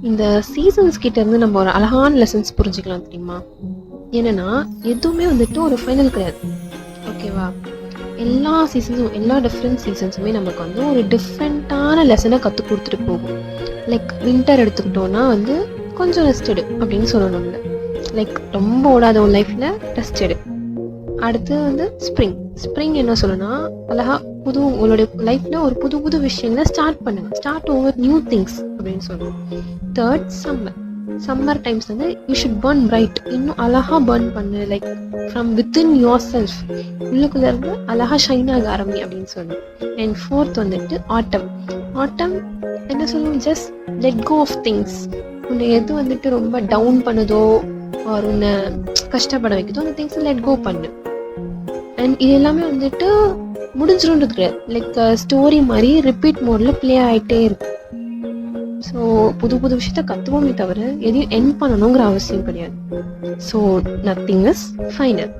இந்த சீசன்ஸ் கிட்ட இருந்து நம்ம ஒரு அழகான லெசன்ஸ் புரிஞ்சுக்கலாம் தெரியுமா? என்னன்னா எதுவுமே வந்துட்டு ஒரு ஃபைனல் கிடையாது, ஓகேவா? எல்லா சீசன்ஸும், எல்லா டிஃப்ரெண்ட் சீசன்ஸுமே நமக்கு வந்து ஒரு டிஃப்ரெண்ட்டான லெசனை கற்றுக் கொடுத்துட்டு போகும். லைக் வின்டர் எடுத்துக்கிட்டோன்னா வந்து கொஞ்சம் ரெஸ்ட் எடு அப்படின்னு சொல்லணும் நம்மள. லைக் ரொம்ப ஓடாத ஒரு லைஃப்பில் ரெஸ்ட் எடு. அடுத்து வந்து ஸ்ப்ரிங் என்ன சொல்லணும்னா அழகா உங்களுடைய லைஃப்ல ஒரு புது புது விஷயங்களை ஸ்டார்ட் பண்ணுங்க, ஸ்டார்ட் ஓவர் நியூ திங்ஸ் அப்படின்னு சொல்லுவோம். தேர்ட் சம்மர் டைம்ஸ் வந்து யூ ஷுட் பர்ன் பிரைட், இன்னும் அழகா பர்ன் பண்ணு, like from within your self, உள்ளுக்குள்ள இருந்து அழகா ஷைன் ஆக ஆரம்பி அப்படின்னு சொல்லுவோம். அண்ட் ஃபோர்த் வந்துட்டு ஆட்டம் என்ன சொல்லுவோம், just let go of things. உன்னை எது வந்துட்டு ரொம்ப டவுன் பண்ணுதோ ஒரு உன்னை கஷ்டப்பட வைக்குதோ அந்த திங்ஸ் லெட் கோ பண்ணு. அண்ட் இது எல்லாமே வந்துட்டு முடிஞ்சிருன்றது கிடையாது, லைக் ஸ்டோரி மாதிரி ரிப்பீட் மோட்ல ப்ளே ஆகிட்டே இருக்கு. ஸோ புது புது விஷயத்த கற்றுவோமே தவிர எதையும் எண்ட் பண்ணணுங்கிற அவசியம் கிடையாது. So nothing is final.